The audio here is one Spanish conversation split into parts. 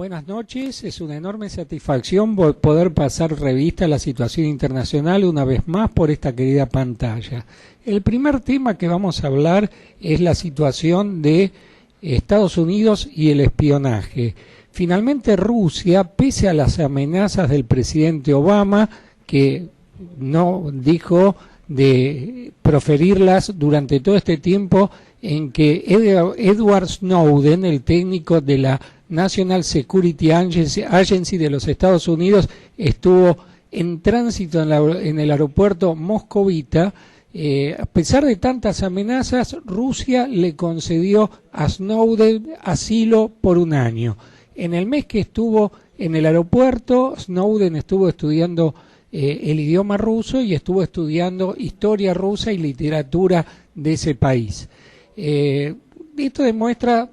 Buenas noches, es una enorme satisfacción poder pasar revista a la situación internacional una vez más por esta querida pantalla. El primer tema que vamos a hablar es la situación de Estados Unidos y el espionaje. Finalmente Rusia, pese a las amenazas del presidente Obama, que no dijo de proferirlas durante todo este tiempo en que Edward Snowden, el técnico de la National Security Agency de los Estados Unidos, estuvo en tránsito en el aeropuerto moscovita. A pesar de tantas amenazas, Rusia le concedió a Snowden asilo por un año. En el mes que estuvo en el aeropuerto, Snowden estuvo estudiando el idioma ruso y estuvo estudiando historia rusa y literatura de ese país. Esto demuestra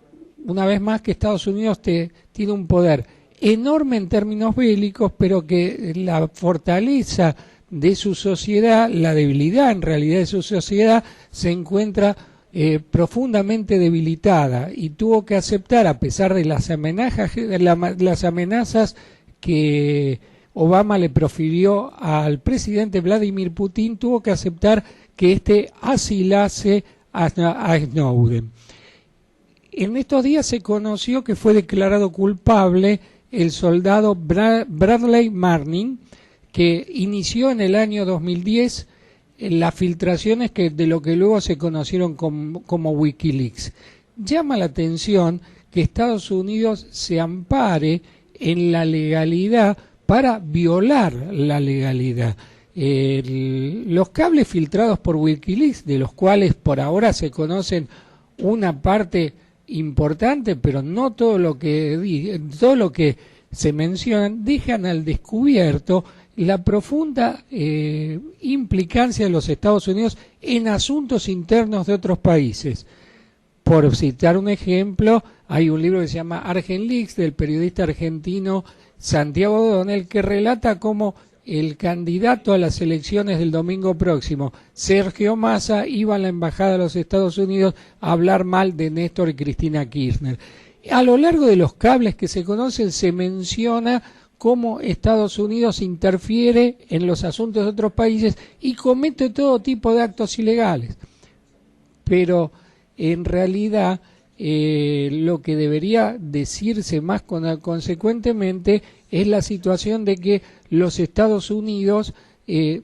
una vez más que Estados Unidos tiene un poder enorme en términos bélicos, pero que la fortaleza de su sociedad, la debilidad en realidad de su sociedad, se encuentra profundamente debilitada y tuvo que aceptar, a pesar de las amenazas que Obama le profirió al presidente Vladimir Putin, tuvo que aceptar que éste asilase a Snowden. En estos días se conoció que fue declarado culpable el soldado Bradley Manning, que inició en el año 2010 las filtraciones de lo que luego se conocieron como Wikileaks. Llama la atención que Estados Unidos se ampare en la legalidad para violar la legalidad. Los cables filtrados por Wikileaks, de los cuales por ahora se conocen una parte importante, pero no todo lo que se menciona, dejan al descubierto la profunda implicancia de los Estados Unidos en asuntos internos de otros países. Por citar un ejemplo, hay un libro que se llama ArgenLeaks, del periodista argentino Santiago O'Donnell, que relata cómo el candidato a las elecciones del domingo próximo, Sergio Massa, iba a la embajada de los Estados Unidos a hablar mal de Néstor y Cristina Kirchner. A lo largo de los cables que se conocen se menciona cómo Estados Unidos interfiere en los asuntos de otros países y comete todo tipo de actos ilegales. Pero en realidad lo que debería decirse más consecuentemente es la situación de que los Estados Unidos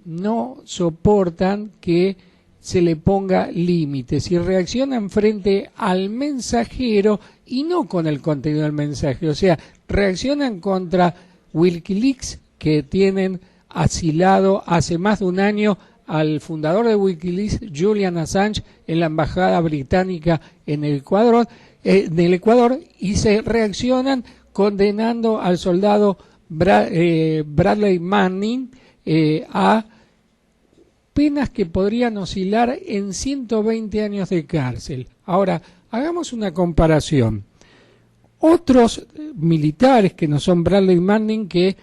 no soportan que se le ponga límites y reaccionan frente al mensajero y no con el contenido del mensaje. O sea, reaccionan contra Wikileaks, que tienen asilado hace más de un año al fundador de Wikileaks, Julian Assange, en la embajada británica en el Ecuador, y se reaccionan condenando al soldado Bradley Manning a penas que podrían oscilar en 120 años de cárcel. Ahora, hagamos una comparación. Otros militares que no son Bradley Manning, que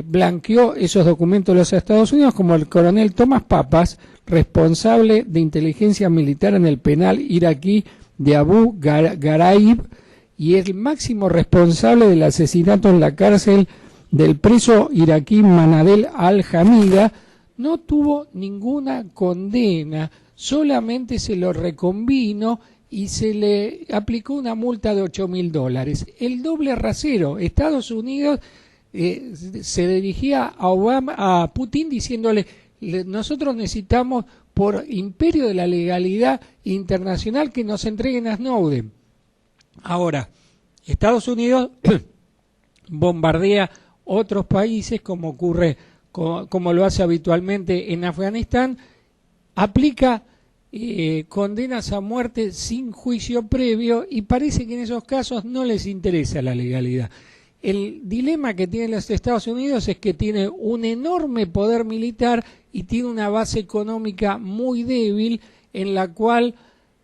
blanqueó esos documentos de los Estados Unidos, como el coronel Thomas Pappas, responsable de inteligencia militar en el penal iraquí de Abu Ghraib, y el máximo responsable del asesinato en la cárcel del preso iraquí Manadel al-Hamida, no tuvo ninguna condena, solamente se lo reconvino y se le aplicó una multa de $8.000. El doble rasero. Estados Unidos se dirigía a Putin diciéndole: nosotros necesitamos, por imperio de la legalidad internacional, que nos entreguen a Snowden. Ahora, Estados Unidos bombardea otros países, como ocurre, como lo hace habitualmente en Afganistán, aplica condenas a muerte sin juicio previo, y parece que en esos casos no les interesa la legalidad. El dilema que tienen los Estados Unidos es que tiene un enorme poder militar y tiene una base económica muy débil, en la cual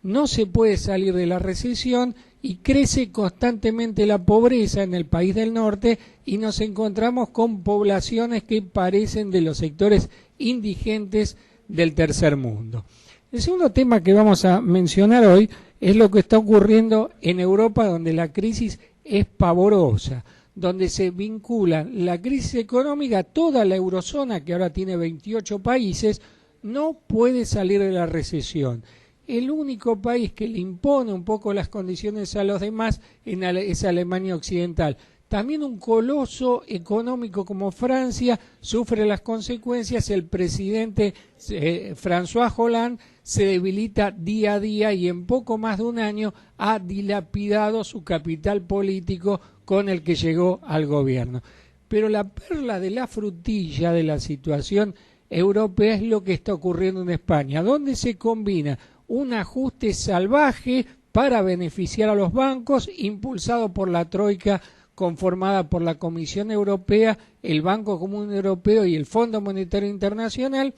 no se puede salir de la recesión y crece constantemente la pobreza en el país del norte, y nos encontramos con poblaciones que parecen de los sectores indigentes del tercer mundo. El segundo tema que vamos a mencionar hoy es lo que está ocurriendo en Europa, donde la crisis es pavorosa, donde se vincula la crisis económica, toda la eurozona, que ahora tiene 28 países, no puede salir de la recesión. El único país que le impone un poco las condiciones a los demás es Alemania Occidental. También un coloso económico como Francia sufre las consecuencias. El presidente François Hollande se debilita día a día y en poco más de un año ha dilapidado su capital político con el que llegó al gobierno. Pero la perla de la frutilla de la situación europea es lo que está ocurriendo en España, donde se combina un ajuste salvaje para beneficiar a los bancos, impulsado por la Troika, conformada por la Comisión Europea, el Banco Común Europeo y el Fondo Monetario Internacional,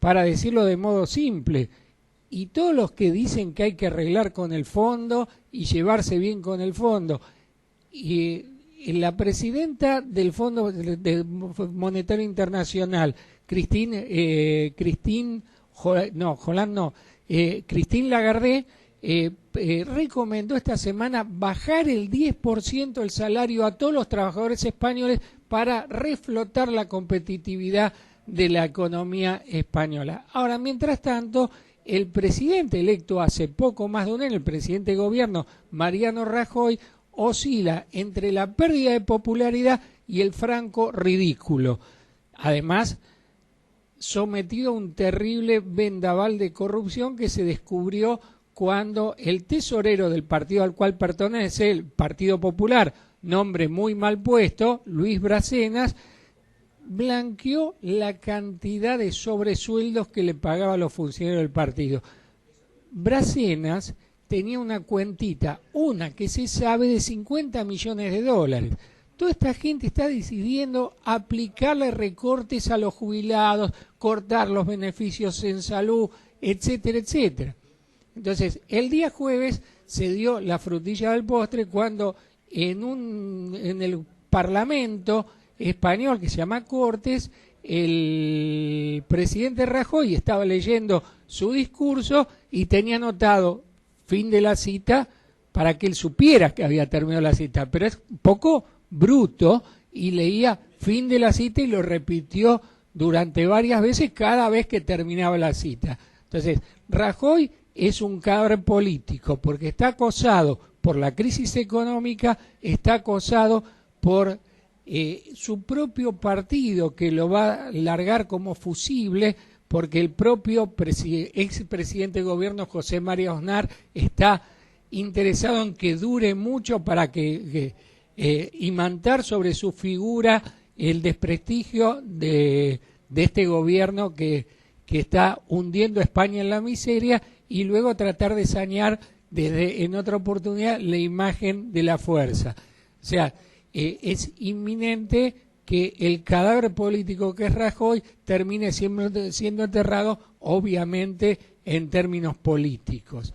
para decirlo de modo simple. Y todos los que dicen que hay que arreglar con el fondo y llevarse bien con el fondo. Y la presidenta del Fondo Monetario Internacional, Christine Lagarde, recomendó esta semana bajar el 10% el salario a todos los trabajadores españoles para reflotar la competitividad de la economía española. Ahora, mientras tanto, el presidente electo hace poco más de un año, el presidente de gobierno, Mariano Rajoy, oscila entre la pérdida de popularidad y el franco ridículo. Además, sometido a un terrible vendaval de corrupción que se descubrió cuando el tesorero del partido al cual pertenece, el Partido Popular, nombre muy mal puesto, Luis Bracenas, blanqueó la cantidad de sobresueldos que le pagaba a los funcionarios del partido. Bracenas tenía una cuentita, una que se sabe, de 50 millones de dólares. Toda esta gente está decidiendo aplicarle recortes a los jubilados, cortar los beneficios en salud, etcétera, etcétera. Entonces, el día jueves se dio la frutilla del postre cuando en el Parlamento español, que se llama Cortes, el presidente Rajoy estaba leyendo su discurso y tenía anotado fin de la cita para que él supiera que había terminado la cita, pero es un poco bruto y leía fin de la cita y lo repitió durante varias veces cada vez que terminaba la cita. Entonces, Rajoy es un cadáver político porque está acosado por la crisis económica, está acosado por su propio partido, que lo va a largar como fusible, porque el propio expresidente de gobierno José María Aznar está interesado en que dure mucho para imantar sobre su figura el desprestigio de este gobierno que está hundiendo a España en la miseria, y luego tratar de sanear en otra oportunidad la imagen de la fuerza. O sea, es inminente que el cadáver político que es Rajoy termine siendo enterrado, obviamente, en términos políticos.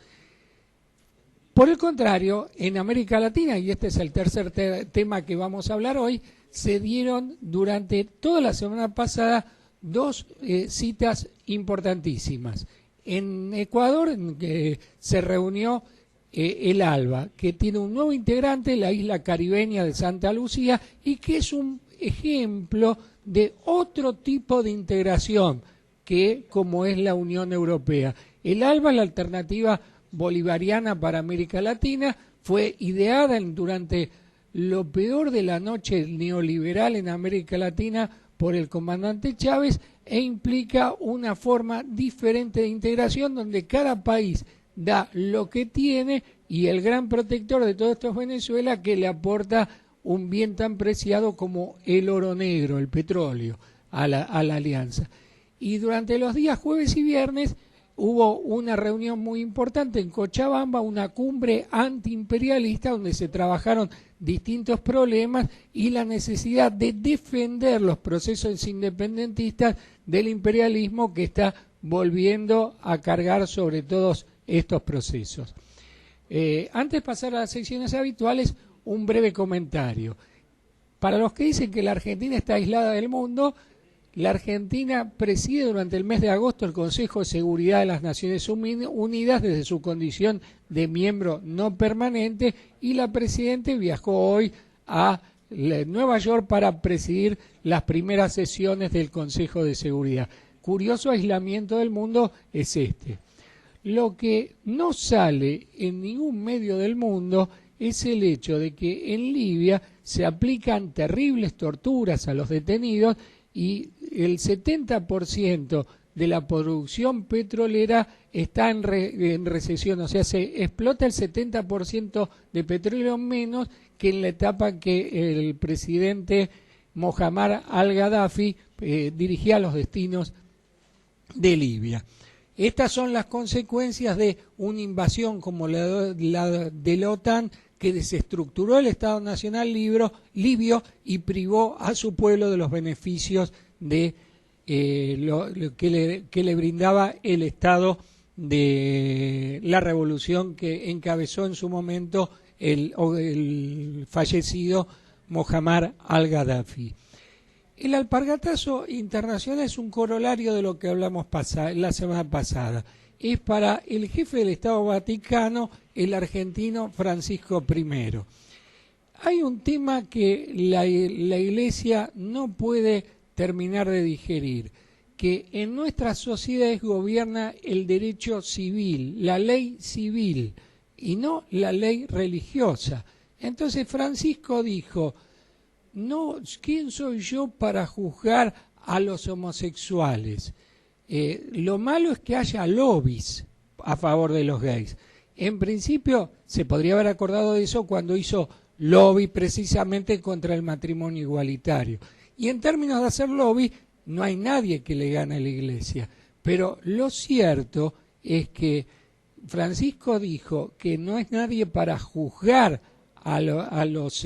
Por el contrario, en América Latina, y este es el tercer tema que vamos a hablar hoy, se dieron durante toda la semana pasada dos citas importantísimas. En Ecuador, en que se reunió el ALBA, que tiene un nuevo integrante, la isla caribeña de Santa Lucía, y que es un ejemplo de otro tipo de integración que como es la Unión Europea. El ALBA, la alternativa bolivariana para América Latina, fue ideada durante lo peor de la noche neoliberal en América Latina por el comandante Chávez, e implica una forma diferente de integración donde cada país da lo que tiene, y el gran protector de todo esto es Venezuela, que le aporta un bien tan preciado como el oro negro, el petróleo, a la alianza. Y durante los días jueves y viernes hubo una reunión muy importante en Cochabamba, una cumbre antiimperialista donde se trabajaron distintos problemas y la necesidad de defender los procesos independentistas del imperialismo que está volviendo a cargar sobre todos estos procesos. Antes de pasar a las secciones habituales, un breve comentario. Para los que dicen que la Argentina está aislada del mundo, la Argentina preside durante el mes de agosto el Consejo de Seguridad de las Naciones Unidas desde su condición de miembro no permanente, y la presidenta viajó hoy a Nueva York para presidir las primeras sesiones del Consejo de Seguridad. Curioso aislamiento del mundo es este. Lo que no sale en ningún medio del mundo es el hecho de que en Libia se aplican terribles torturas a los detenidos y el 70% de la producción petrolera está en recesión, o sea, se explota el 70% de petróleo menos que en la etapa que el presidente Mohammar al-Gaddafi dirigía los destinos de Libia. Estas son las consecuencias de una invasión como la de la OTAN, que desestructuró el Estado Nacional libio y privó a su pueblo de los beneficios de que le brindaba el Estado de la revolución que encabezó en su momento el fallecido Mohammar al-Gaddafi. El alpargatazo internacional es un corolario de lo que hablamos la semana pasada. Es para el jefe del Estado Vaticano, el argentino Francisco I. Hay un tema que la Iglesia no puede terminar de digerir, que en nuestras sociedades gobierna el derecho civil, la ley civil, y no la ley religiosa. Entonces Francisco dijo: no, ¿quién soy yo para juzgar a los homosexuales? Lo malo es que haya lobbies a favor de los gays. En principio se podría haber acordado de eso cuando hizo lobby precisamente contra el matrimonio igualitario. Y en términos de hacer lobby, no hay nadie que le gane a la Iglesia. Pero lo cierto es que Francisco dijo que no es nadie para juzgar a los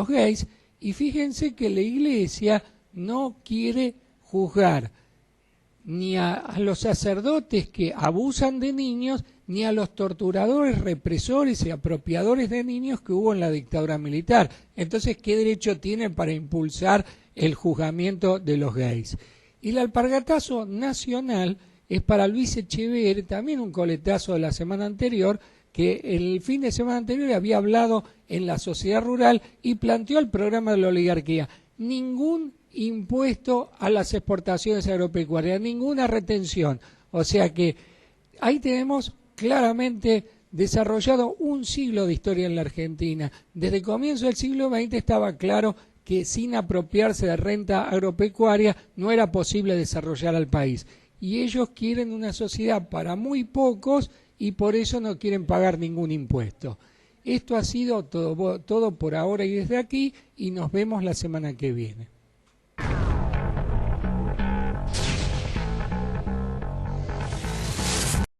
gays, y fíjense que la Iglesia no quiere juzgar ni a los sacerdotes que abusan de niños, ni a los torturadores, represores y apropiadores de niños que hubo en la dictadura militar. Entonces, ¿qué derecho tienen para impulsar el juzgamiento de los gays? Y el alpargatazo nacional es para Luis Echeverri, también un coletazo de la semana anterior, que el fin de semana anterior había hablado en la Sociedad Rural y planteó el programa de la oligarquía. Ningún impuesto a las exportaciones agropecuarias, ninguna retención. O sea que ahí tenemos claramente desarrollado un siglo de historia en la Argentina. Desde el comienzo del siglo XX estaba claro que sin apropiarse de renta agropecuaria no era posible desarrollar al país. Y ellos quieren una sociedad para muy pocos y por eso no quieren pagar ningún impuesto. Esto ha sido todo por ahora y desde aquí, y nos vemos la semana que viene.